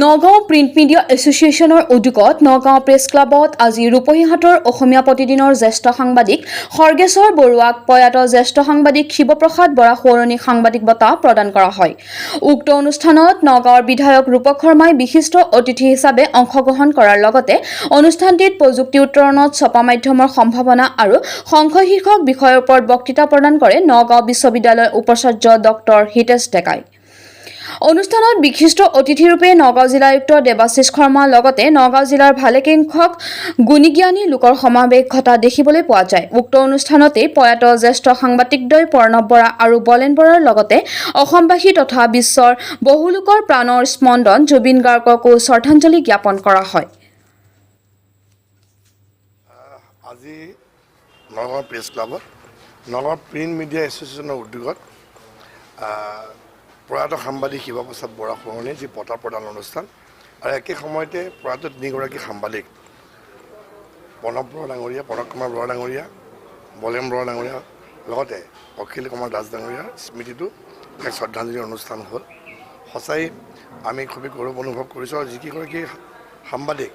Nagaon print media এছ'চিয়েশ্যনৰ উদ্যোগত Nagaon press ক্লাবত আজি ৰূপহীহাটৰ অসমীয়া প্ৰতিদিনৰ জ্যেষ্ঠ সাংবাদিক খৰ্গেশ্বৰ বৰুৱাক প্ৰয়াত জ্যেষ্ঠ সাংবাদিক শিৱপ্ৰসাদ বৰা সোঁৱৰণী সাংবাদিক বঁটা প্ৰদান কৰা হয়। উক্ত অনুষ্ঠানত নগাঁৱৰ বিধায়ক ৰূপক শৰ্মাই বিশিষ্ট অতিথি হিচাপে অংশগ্ৰহণ কৰাৰ লগতে অনুষ্ঠানটিত প্ৰযুক্তি উত্তৰণত ছপা মাধ্যমৰ সম্ভাৱনা আৰু সংশয় শীৰ্ষক বিষয়ৰ ওপৰত বক্তৃতা প্ৰদান কৰে নগাঁও বিশ্ববিদ্যালয়ৰ উপাচাৰ্য ডক্টৰ হিতেশ ডেকাই। অনুষ্ঠানত বিশিষ্ট অতিথিৰূপে নগাঁও জিলায়ুক্ত দেৱাশিষ শৰ্মাৰ লগতে নগাঁও জিলাৰ ভালেসংখ্যক গুণীজ্ঞানী লোকৰ সমাৱেশ ঘটা দেখিবলৈ পোৱা যায়। উক্ত অনুষ্ঠানতে প্ৰয়াত জ্যেষ্ঠ সাংবাদিকদ্বয় প্ৰণৱ বৰা আৰু বলেন বৰাৰ লগতে অসমবাসী তথা বিশ্বৰ বহু লোকৰ প্ৰাণৰ স্পন্দন জুবিন গাৰ্গকো শ্ৰদ্ধাঞ্জলি জ্ঞাপন কৰা হয়। আজি নগাঁও প্ৰেছ ক্লাবত নগাঁও প্ৰিণ্ট মিডিয়া এছ'চিয়েশ্যনৰ উদ্যোগত প্ৰয়াত সাংবাদিক শিৱপ্ৰসাদ বৰা সোঁৱৰণী যি বঁটা প্ৰদান অনুষ্ঠান আৰু একে সময়তে প্ৰয়াত তিনিগৰাকী সাংবাদিক প্ৰণৱ বৰা ডাঙৰীয়া, প্ৰণৱ কুমাৰ বৰা ডাঙৰীয়া, বলেন বৰা ডাঙৰীয়া লগতে অখিল কুমাৰ দাস ডাঙৰীয়াৰ স্মৃতিটো এক শ্ৰদ্ধাঞ্জলি অনুষ্ঠান হ'ল। সঁচাই আমি খুবেই গৌৰৱ অনুভৱ কৰিছোঁ আৰু যিকেইগৰাকী সাংবাদিক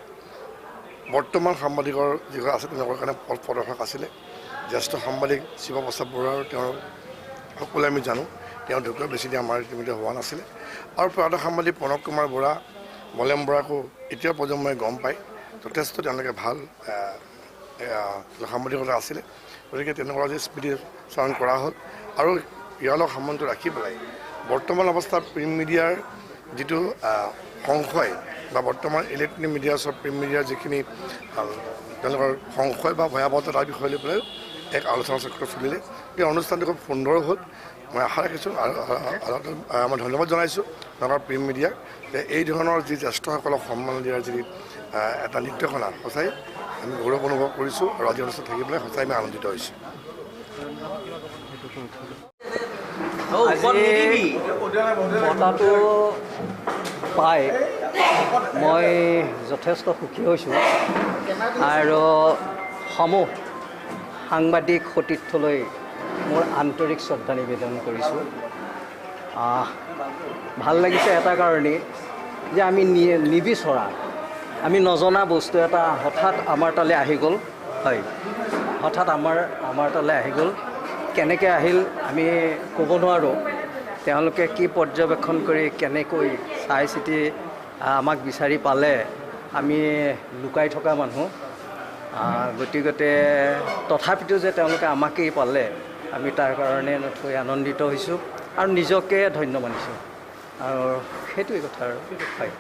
বৰ্তমান সাংবাদিকৰ যিগৰাকী আছে তেওঁলোকৰ কাৰণে পথ প্ৰদৰ্শক আছিলে। জ্যেষ্ঠ সাংবাদিক শিৱপ্ৰসাদ বৰা তেওঁৰ সকলোৱে আমি জানো তেওঁ ঢুকুৱাৰ বেছিদিন আমাৰ ইতিমধ্যে হোৱা নাছিলে আৰু প্ৰয়াত সাংবাদিক প্ৰণৱ কুমাৰ বৰা, বলেন বৰাকো এতিয়াৰ প্ৰজন্মই গম পায় যথেষ্ট তেওঁলোকে ভাল সাংবাদিকতা আছিলে। গতিকে তেনেকুৱা আজি স্মৃতি স্মৰণ কৰা হ'ল আৰু ইয়াৰ লগত সম্বন্ধ ৰাখি পেলাই বৰ্তমান অৱস্থাত প্ৰিণ্ট মিডিয়াৰ যিটো সংশয় বা বৰ্তমান ইলেক্ট্ৰনিক মিডিয়া প্ৰিণ্ট মিডিয়াৰ যিখিনি তেওঁলোকৰ সংশয় বা ভয়াৱহতা তাৰ বিষয় লৈ পেলাই এক আলোচনা চক্ৰ চলিলে। এই অনুষ্ঠানটো খুব সুন্দৰ হ'ল। মই আশা ৰাখিছোঁ মই ধন্যবাদ জনাইছোঁ নগাঁও প্ৰিণ্ট মিডিয়াক যে এই ধৰণৰ যি জ্যেষ্ঠসকলক সন্মান দিয়াৰ যি এটা নিৰ্দেশনা সঁচাই আমি গৌৰৱ অনুভৱ কৰিছোঁ আৰু আজি অনুষ্ঠান থাকি পেলাই সঁচাই আমি আনন্দিত হৈছোঁ। বঁটাটো পাই মই যথেষ্ট সুখী হৈছোঁ আৰু সমূহ সাংবাদিক সতীৰ্থলৈ মোৰ আন্তৰিক শ্ৰদ্ধা নিবেদন কৰিছোঁ। ভাল লাগিছে এটা কাৰণেই যে আমি নিবিচৰা, আমি নজনা বস্তু এটা হঠাৎ আমাৰ তালৈ আহি গ'ল। হয়, হঠাৎ আমাৰ তালৈ আহি গ'ল। কেনেকৈ আহিল আমি ক'ব নোৱাৰোঁ। তেওঁলোকে কি পৰ্যবেক্ষণ কৰি কেনেকৈ চাই চিতি আমাক বিচাৰি পালে, আমি লুকাই থকা মানুহ। গতিকে তথাপিতো যে তেওঁলোকে আমাকেই পালে আমি তাৰ কাৰণে নথৈ আনন্দিত হৈছোঁ আৰু নিজকে ধন্য মানিছোঁ আৰু সেইটোৱে কথা আৰু হয়।